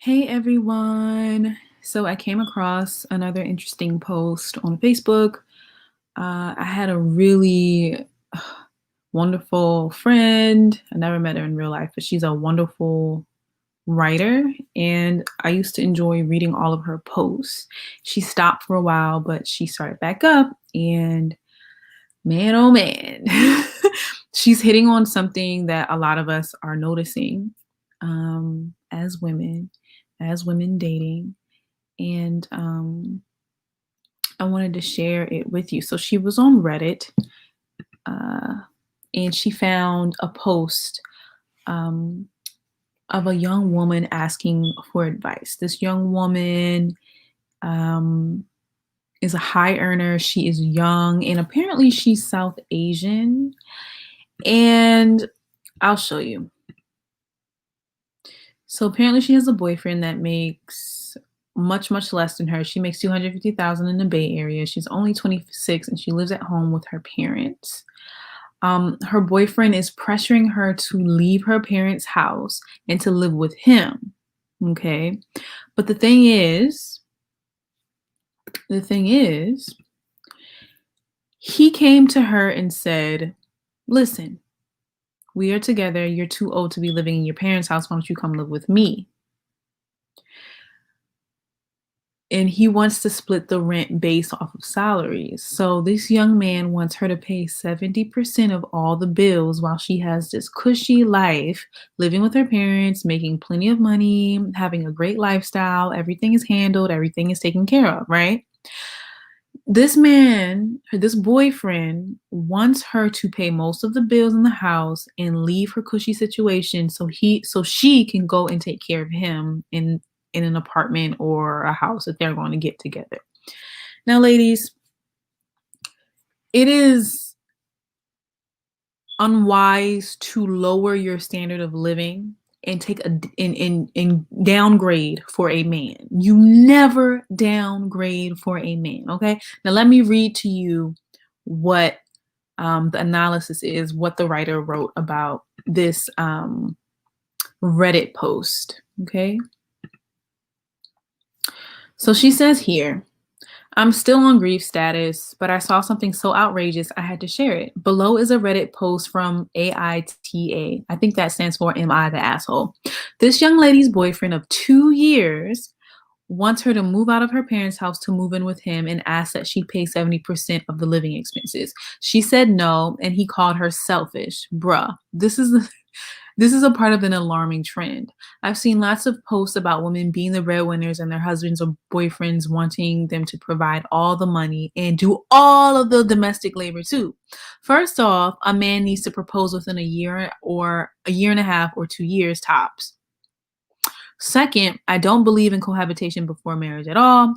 Hey everyone. So I came across another interesting post on Facebook. I had a really wonderful friend. I never met her in real life, but she's a wonderful writer, and I used to enjoy reading all of her posts. She stopped for a while, but she started back up, and man, oh man, she's hitting on something that a lot of us are noticing as women dating. And I wanted to share it with you. So she was on Reddit, uh, and she found a post um, of a young woman asking for advice. This young woman um, is a high earner. She is young, and apparently she's South Asian. And I'll show you. So apparently she has a boyfriend that makes much less than her. She makes 250,000 in the Bay Area. She's only 26 and she lives at home with her parents. Her boyfriend is pressuring her to leave her parents' house and to live with him. Okay. But the thing is, he came to her and said, "Listen, we are together. You're too old to be living in your parents' house. Why don't you come live with me?" And he wants to split the rent based off of salaries. So this young man wants her to pay 70% of all the bills while she has this cushy life, living with her parents, making plenty of money, having a great lifestyle. Everything is handled, everything is taken care of, right? This man, this boyfriend, wants her to pay most of the bills in the house and leave her cushy situation so she can go and take care of him in an apartment or a house that they're going to get together. Now, ladies, it is unwise to lower your standard of living and take and downgrade for a man. You never downgrade for a man. Okay. Now let me read to you what the analysis is, what the writer wrote about this Reddit post. Okay. So she says here, "I'm still on grief status, but I saw something so outrageous I had to share it. Below is a Reddit post from AITA. I think that stands for Am I the Asshole? This young lady's boyfriend of 2 years wants her to move out of her parents' house to move in with him and asks that she pay 70% of the living expenses. She said no, and he called her selfish. Bruh, this is a part of an alarming trend. I've seen lots of posts about women being the breadwinners and their husbands or boyfriends wanting them to provide all the money and do all of the domestic labor too. First off, a man needs to propose within a year or a year and a half or 2 years tops. Second, I don't believe in cohabitation before marriage at all.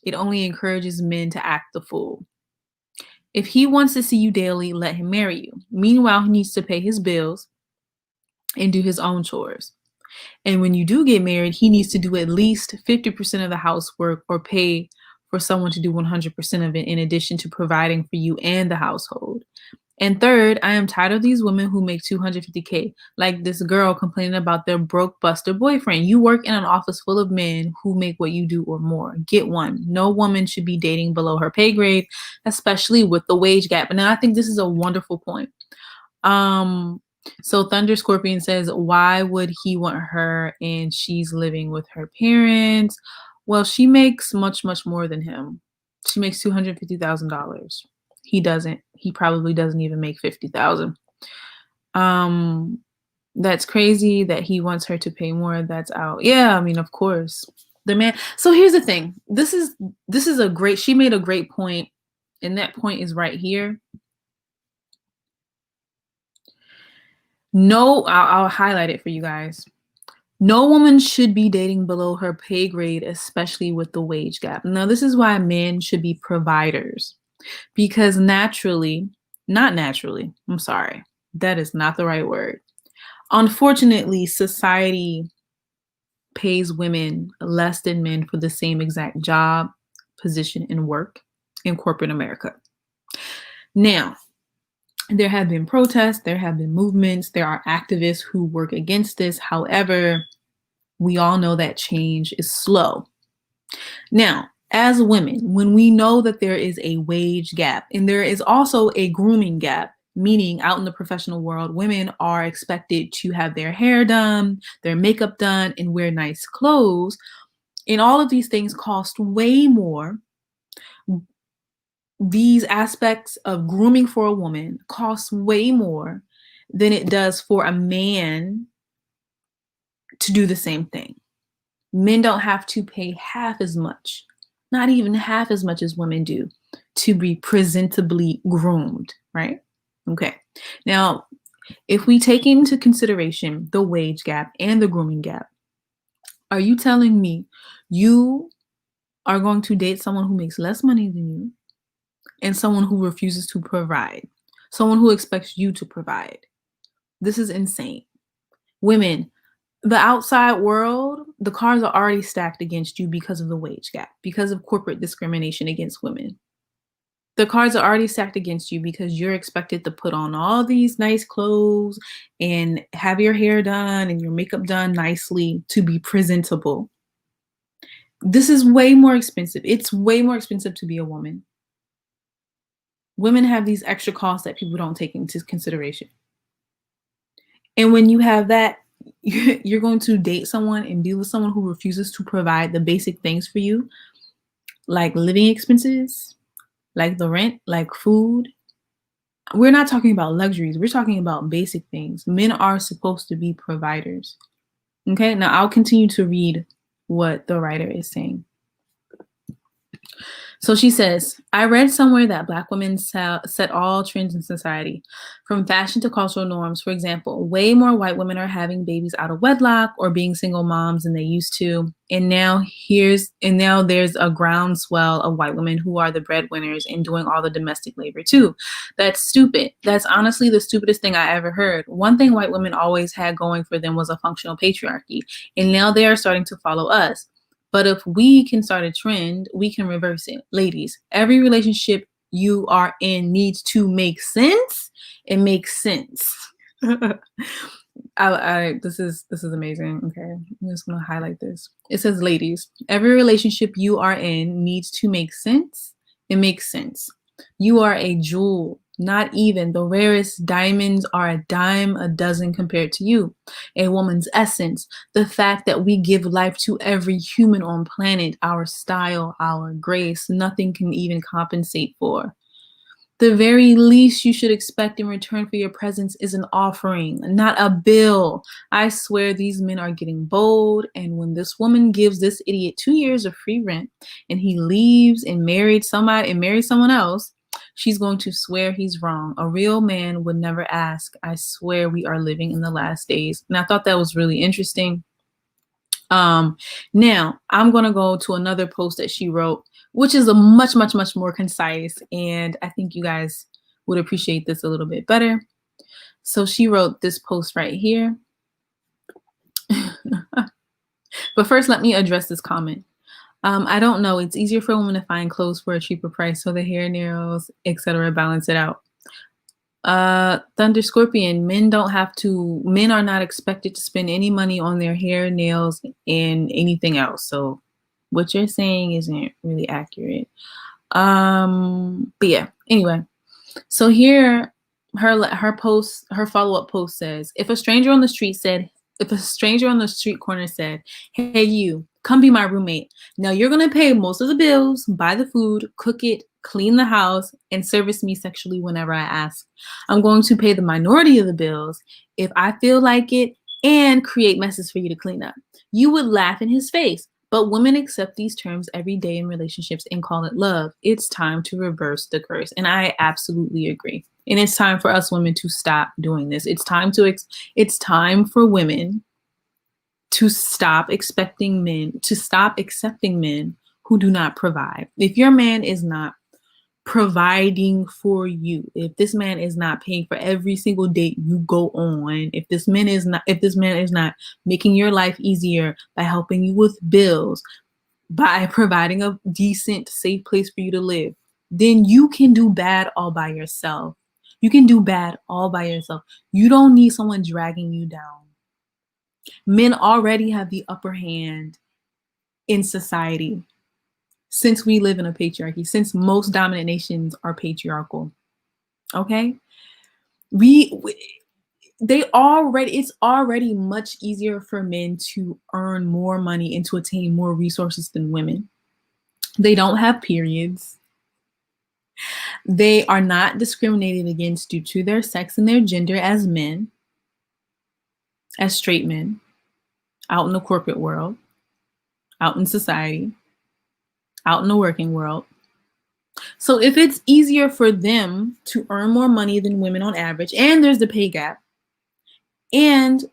It only encourages men to act the fool. If he wants to see you daily, let him marry you. Meanwhile, he needs to pay his bills and do his own chores. And when you do get married, he needs to do at least 50% of the housework or pay for someone to do 100% of it in addition to providing for you and the household. And third, I am tired of these women who make 250K, like this girl complaining about their broke buster boyfriend. You work in an office full of men who make what you do or more. Get one. No woman should be dating below her pay grade, especially with the wage gap." And I think this is a wonderful point. So Thunder Scorpion says, "Why would he want her and she's living with her parents?" Well, she makes much more than him. She makes $250,000. He doesn't. He probably doesn't even make 50,000. That's crazy that he wants her to pay more. That's out. Yeah, I mean, of course. The man. So here's the thing. This is she made a great point, and that point is right here. No, I'll highlight it for you guys. No woman should be dating below her pay grade, especially with the wage gap. Now, this is why men should be providers. Because not naturally, I'm sorry, that is not the right word. Unfortunately, society pays women less than men for the same exact job, position, and work in corporate America. Now, there have been protests, there have been movements, there are activists who work against this. However, We all know that change is slow. Now, as women, when we know that there is a wage gap and there is also a grooming gap, meaning out in the professional world, women are expected to have their hair done, their makeup done, and wear nice clothes. And all of these things cost way more. These aspects of grooming for a woman cost way more than it does for a man to do the same thing. Men don't have to pay half as much, not even half as much as women do, to be presentably groomed, right? Okay. Now, if we take into consideration the wage gap and the grooming gap, are you telling me you are going to date someone who makes less money than you and someone who refuses to provide, someone who expects you to provide? This is insane. Women, the outside world, the cards are already stacked against you because of the wage gap, because of corporate discrimination against women. The cards are already stacked against you because you're expected to put on all these nice clothes and have your hair done and your makeup done nicely to be presentable. This is way more expensive. It's way more expensive to be a woman. Women have these extra costs that people don't take into consideration. And when you have that, you're going to date someone and be with someone who refuses to provide the basic things for you, like living expenses, like the rent, like food. We're not talking about luxuries. We're talking about basic things. Men are supposed to be providers. Okay, now I'll continue to read what the writer is saying. So she says, I read somewhere that Black women set all trends in society, from fashion to cultural norms. For example, way more white women are having babies out of wedlock or being single moms than they used to. And now there's a groundswell of white women who are the breadwinners and doing all the domestic labor too. That's stupid. That's honestly the stupidest thing I ever heard. One thing white women always had going for them was a functional patriarchy, and now they are starting to follow us. But if we can start a trend, we can reverse it. Ladies, every relationship you are in needs to make sense. It makes sense. This is amazing. Okay, I'm just gonna highlight this. It says, ladies, every relationship you are in needs to make sense. It makes sense. You are a jewel. Not even the rarest diamonds are a dime a dozen compared to you. A woman's essence, the fact that we give life to every human on planet, our style, our grace, nothing can even compensate for. The very least you should expect in return for your presence is an offering, not a bill. I swear these men are getting bold, and when this woman gives this idiot 2 years of free rent and he leaves and marries someone else, she's going to swear he's wrong. A real man would never ask. I swear we are living in the last days. And I thought that was really interesting. Now I'm going to go to another post that she wrote, which is a much, much, much more concise. And I think you guys would appreciate this a little bit better. So she wrote this post right here. But first, let me address this comment. I don't know. It's easier for women to find clothes for a cheaper price, so the hair, nails, etc. balance it out. Thunder Scorpion, men are not expected to spend any money on their hair, nails, and anything else. So what you're saying isn't really accurate. But yeah, anyway. So here her follow-up post says, if a stranger on the street corner said, hey, you, come be my roommate. Now you're going to pay most of the bills, buy the food, cook it, clean the house, and service me sexually whenever I ask. I'm going to pay the minority of the bills if I feel like it and create messes for you to clean up. You would laugh in his face. But women accept these terms every day in relationships and call it love. It's time to reverse the curse. And I absolutely agree. And it's time for us women to stop doing this. It's time for women to stop accepting men who do not provide. If your man is not providing for you, if this man is not paying for every single date you go on, if this man is not making your life easier by helping you with bills, by providing a decent, safe place for you to live, then you can do bad all by yourself. You can do bad all by yourself. You don't need someone dragging you down. Men already have the upper hand in society since we live in a patriarchy, since most dominant nations are patriarchal. Okay? It's already much easier for men to earn more money and to attain more resources than women. They don't have periods. They are not discriminated against due to their sex and their gender as men, as straight men, out in the corporate world, out in society, out in the working world. So if it's easier for them to earn more money than women on average, and there's the pay gap, and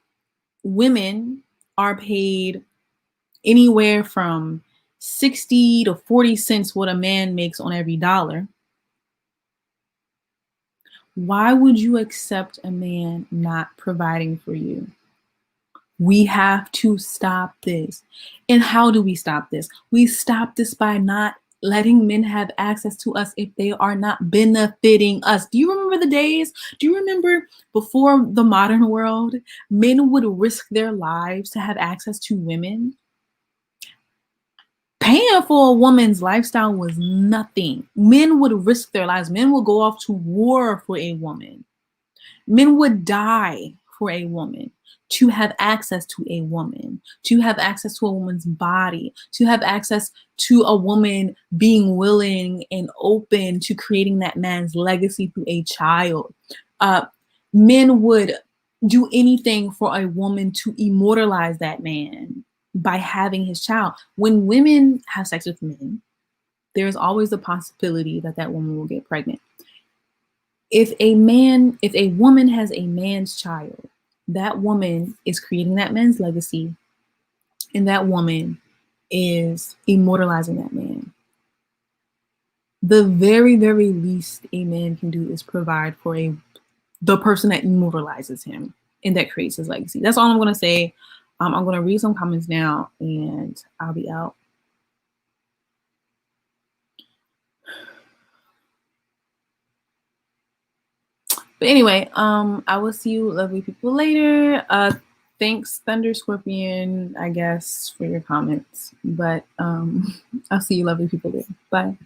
women are paid anywhere from 60 to 40 cents what a man makes on every dollar, why would you accept a man not providing for you? We have to stop this. And how do we stop this? We stop this by not letting men have access to us if they are not benefiting us. Do you remember the days? Do you remember before the modern world, men would risk their lives to have access to women? Paying for a woman's lifestyle was nothing. Men would risk their lives. Men would go off to war for a woman. Men would die for a woman to have access to a woman, to have access to a woman's body, to have access to a woman being willing and open to creating that man's legacy through a child. Men would do anything for a woman to immortalize that man by having his child. When women have sex with men, there's always the possibility that that woman will get pregnant. If a woman has a man's child, that woman is creating that man's legacy, and that woman is immortalizing that man. The very, very least a man can do is provide for the person that immortalizes him and that creates his legacy. That's all I'm going to say. I'm going to read some comments now, and I'll be out. But anyway, I will see you lovely people later. Thanks, Thunder Scorpion, I guess, for your comments. But I'll see you lovely people later. Bye.